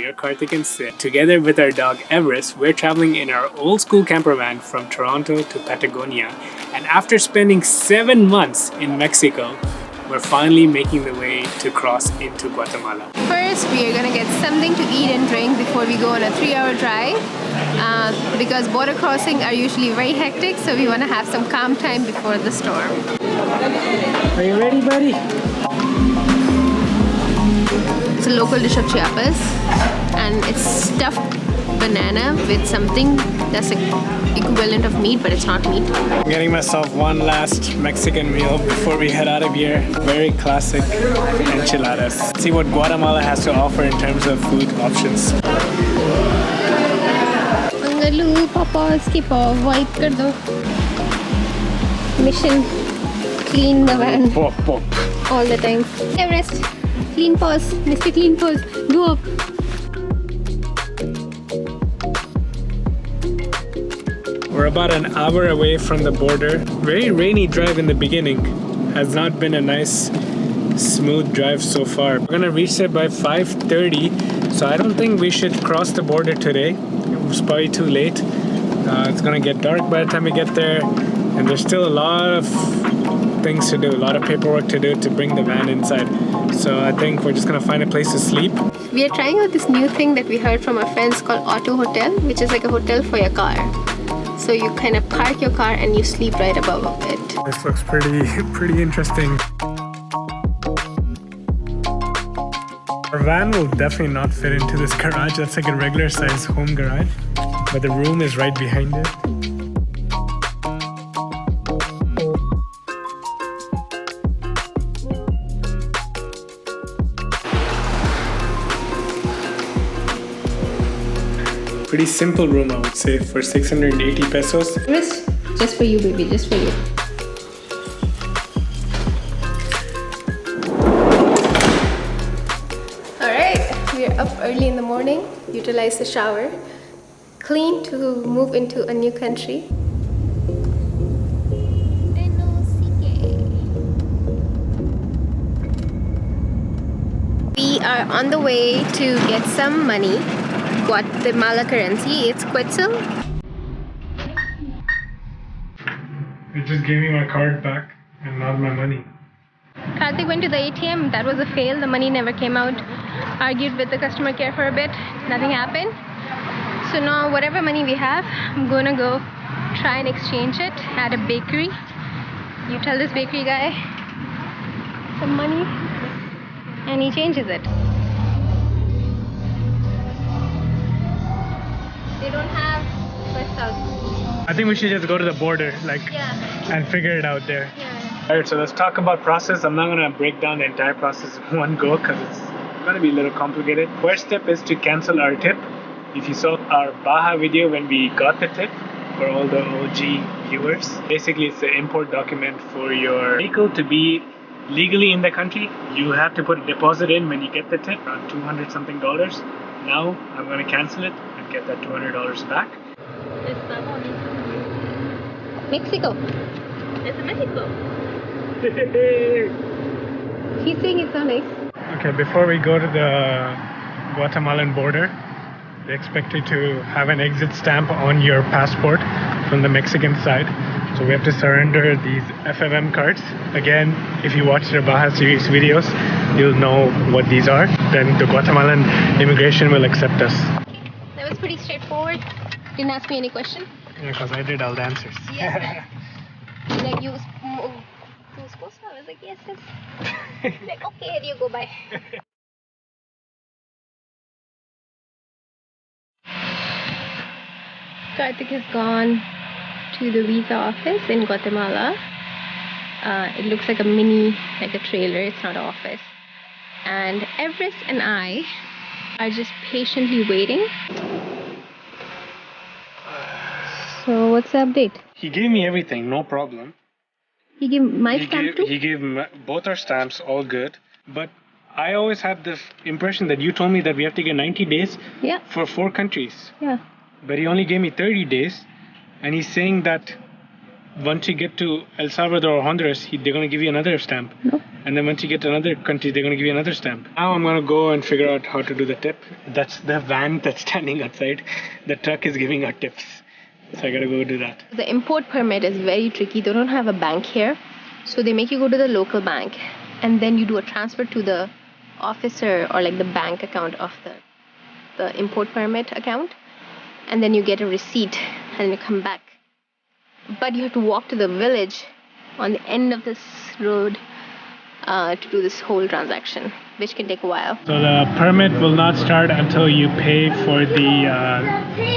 We are Karthik and Sid. Together with our dog Everest, we're traveling in our old school camper van from Toronto to Patagonia. And after spending 7 months in Mexico, we're finally making the way to cross into Guatemala. First, we are gonna get something to eat and drink before we go on a 3-hour drive. Because border crossing are usually very hectic, so we wanna have some calm time before the storm. Are you ready, buddy? It's a local dish of Chiapas, and it's stuffed banana with something that's equivalent of meat, but it's not meat. I'm getting myself one last Mexican meal before we head out of here. Very classic enchiladas. Let's see what Guatemala has to offer in terms of food options. Angalu, Papa, skip off, wipe kar do. Mission, clean the van. Pop, pop. All the time. Everest, clean paws, Mr. Clean Paws, go up. We're about an hour away from the border. Very rainy drive in the beginning. Has not been a nice, smooth drive so far. We're gonna reach there by 5:30, so I don't think we should cross the border today. It's probably too late. It's gonna get dark by the time we get there, and there's still a lot of things to do, a lot of paperwork to do to bring the van inside. So I think we're just gonna find a place to sleep. We are trying out this new thing that we heard from our friends called Auto Hotel, which is like a hotel for your car. So you kind of park your car and you sleep right above it. This looks pretty interesting. Our van will definitely not fit into this garage. That's like a regular size home garage, but the room is right behind it. Pretty simple room, I would say, for 680 pesos. Just for you, baby, just for you. Alright, we are up early in the morning, utilize the shower, clean to move into a new country. We are on the way to get some money. Guatemala currency, it's Quetzal. It just gave me my card back and not my money. Karthik went to the ATM, that was a fail, the money never came out. Argued with the customer care for a bit, nothing happened. So now whatever money we have, I'm gonna go try and exchange it at a bakery. You tell this bakery guy some money and he changes it. They don't have West. I think we should just go to the border, and figure it out there. Yeah. Alright, so let's talk about process. I'm not gonna break down the entire process in one go because it's gonna be a little complicated. First step is to cancel our tip. If you saw our Baja video when we got the tip, for all the OG viewers, basically it's the import document for your vehicle to be legally in the country. You have to put a deposit in when you get the tip, around $200 something. Now I'm gonna cancel it and get that $200 back. Mexico. It's Mexico. He's saying it's so nice. Okay, before we go to the Guatemalan border, they expect you to have an exit stamp on your passport from the Mexican side. So we have to surrender these FMM cards. Again, if you watch the Baja series videos, you'll know what these are. Then the Guatemalan immigration will accept us. That was pretty straightforward. Didn't ask me any question. Yeah, because I did all the answers. Yeah. Like you supposed to? I was like, yes. Like, okay, here you go, bye. Karthik has gone to the visa office in Guatemala. It looks like a mini, like a trailer, it's not an office. And Everest and I are just patiently waiting. So what's the update? He gave me everything, no problem. He gave my stamp too? He gave both our stamps, all good. But I always had the impression that you told me that we have to get 90 days for 4 countries. Yeah. But he only gave me 30 days. And he's saying that once you get to El Salvador or Honduras, they're going to give you another stamp. No. And then once you get to another country, they're going to give you another stamp. Now I'm going to go and figure out how to do the tip. That's the van that's standing outside. The truck is giving out tips. So I got to go do that. The import permit is very tricky. They don't have a bank here. So they make you go to the local bank. And then you do a transfer to the officer or like the bank account of the import permit account. And then you get a receipt and you come back. But you have to walk to the village on the end of this road to do this whole transaction, which can take a while. So the permit will not start until you pay for the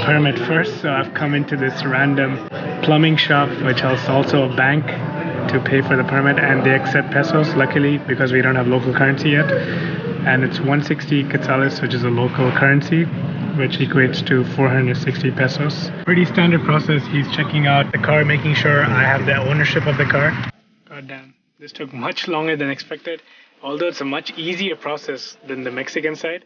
permit first. So I've come into this random plumbing shop, which is also a bank, to pay for the permit, and they accept pesos, luckily, because we don't have local currency yet. And it's 160 quetzales, which is a local currency, which equates to 460 pesos. Pretty standard process. He's checking out the car, making sure I have the ownership of the car. God damn. This took much longer than expected, although it's a much easier process than the Mexican side.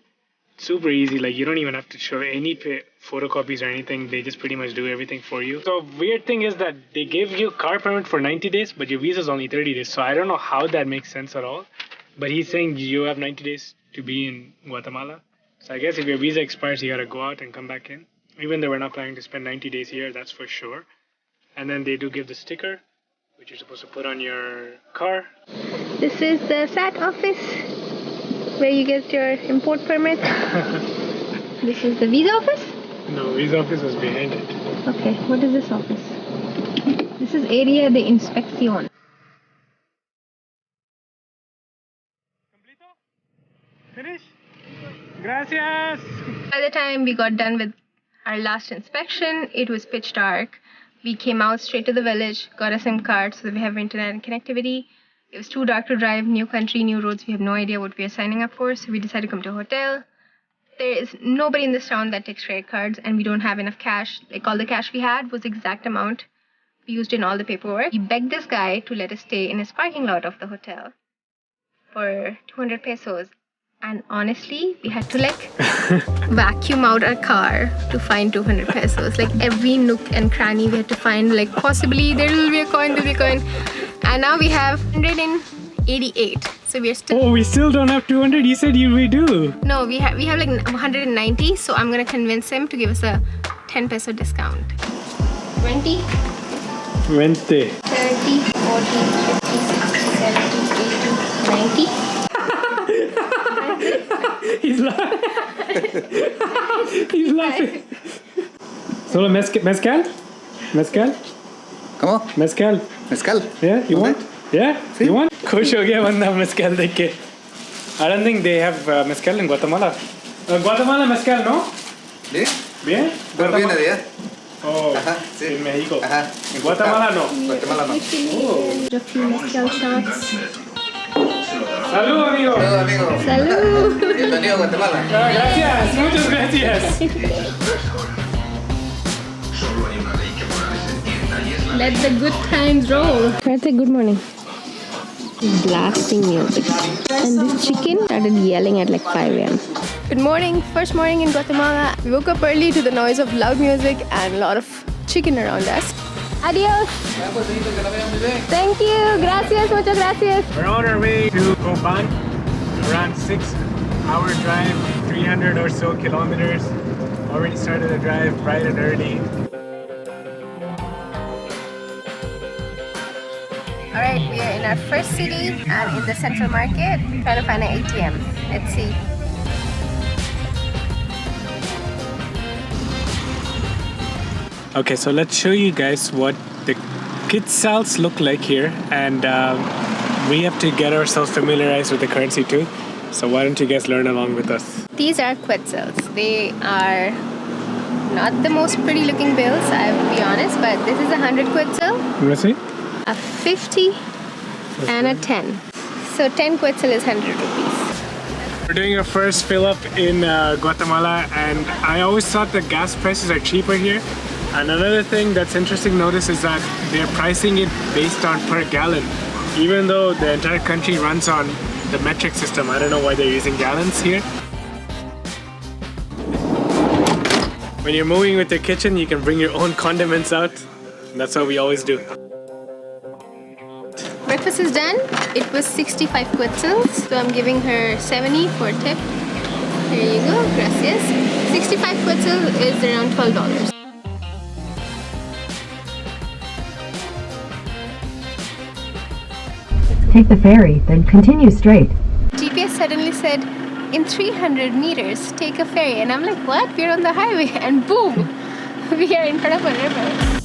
Super easy, like you don't even have to show any photocopies or anything. They just pretty much do everything for you. So weird thing is that they give you car permit for 90 days, but your visa is only 30 days. So I don't know how that makes sense at all. But he's saying you have 90 days to be in Guatemala. So I guess if your visa expires, you gotta go out and come back in. Even though we're not planning to spend 90 days here, that's for sure. And then they do give the sticker, which you're supposed to put on your car. This is the SAT office where you get your import permit. This is the visa office? No, visa office is behind it. Okay, what is this office? This is area de inspección. Finish? Gracias! By the time we got done with our last inspection, it was pitch dark. We came out straight to the village, got a SIM card so that we have internet and connectivity. It was too dark to drive, new country, new roads. We have no idea what we are signing up for, so we decided to come to a hotel. There is nobody in this town that takes credit cards, and we don't have enough cash. Like, all the cash we had was the exact amount we used in all the paperwork. We begged this guy to let us stay in his parking lot of the hotel for 200 pesos. And honestly, we had to like vacuum out our car to find 200 pesos. Like every nook and cranny we had to find, like possibly there will be a coin, there will be a coin. And now we have 188. So we are still... Oh, we still don't have 200? You said we do. No, we have like 190. So I'm going to convince him to give us a 10 peso discount. 20. 20. 30, 40, 50, 60, 70, 80, 90. He's laughing. He's laughing. Solo mezcal? Mezcal? ¿Cómo? Mezcal. ¿Mezcal? Yeah, you want? Yeah? Sí. You want? Khush ho gaya banda mezcal dekh ke. I don't think they have mezcal in Guatemala. Guatemala mezcal, no? ¿Bien? Bien? Pero viene de allá. Oh, Ajá, sí. in Mexico. Ajá. En Guatemala no. Guatemala no. Oh. A few mezcal shots. Salud, amigo. Salud, amigo. Salud. Bienvenido a Guatemala. Gracias, muchas gracias. Let the good times roll. Let's say good morning. Blasting music. And this chicken started yelling at like 5 a.m. Good morning. First morning in Guatemala. We woke up early to the noise of loud music and a lot of chicken around us. Adios. Thank you. Gracias. Muchas gracias. We're on our way to Coban. Around 6-hour drive, 300 or so kilometers. Already started the drive bright and early. Alright, we are in our first city and in the central market trying to find an ATM. Let's see. Okay, so let's show you guys what the quetzals look like here, and we have to get ourselves familiarized with the currency too. So why don't you guys learn along with us? These are quetzals. They are not the most pretty looking bills, I will be honest, but this is 100 quetzal, Let's see. a 50 and a 10. So 10 quetzal is 100 rupees. We're doing our first fill up in Guatemala, and I always thought the gas prices are cheaper here. And another thing that's interesting to notice is that they're pricing it based on per gallon, even though the entire country runs on the metric system. I don't know why they're using gallons here. When you're moving with the kitchen, you can bring your own condiments out. That's what we always do. Breakfast is done. It was 65 quetzals, so I'm giving her 70 for a tip. Here you go, gracias. 65 quetzals is around $12. Take the ferry, then continue straight. GPS suddenly said, in 300 meters, take a ferry. And I'm like, what? We're on the highway. And boom, we are in front of a river.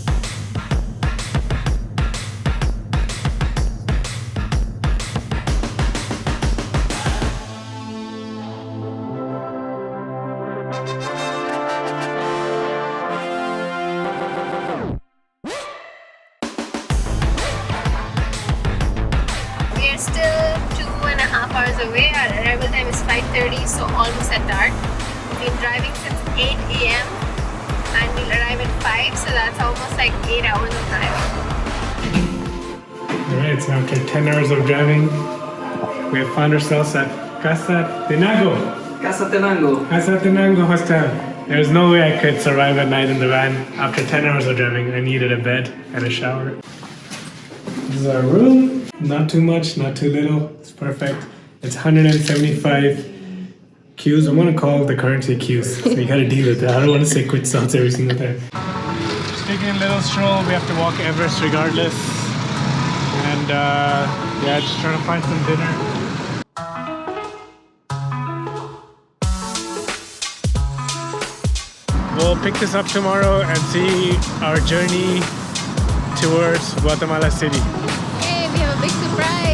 We are still 2.5 hours away. Our arrival time is 5:30, so almost at dark. We've been driving since 8 a.m. and we'll arrive at 5, so that's almost like 8 hours of driving. Alright, so after 10 hours of driving, we have found ourselves at Casa Tenango Hostel. There's no way I could survive at night in the van. After 10 hours of driving, I needed a bed and a shower. This is our room. Not too much, not too little. It's perfect. It's 175 Qs. I'm gonna call the currency Qs. So you gotta deal with that. I don't want to say quetzals every single time. Just taking a little stroll. We have to walk Everest regardless. And yeah, just trying to find some dinner. We'll pick this up tomorrow and see our journey towards Guatemala City. Hey, we have a big surprise.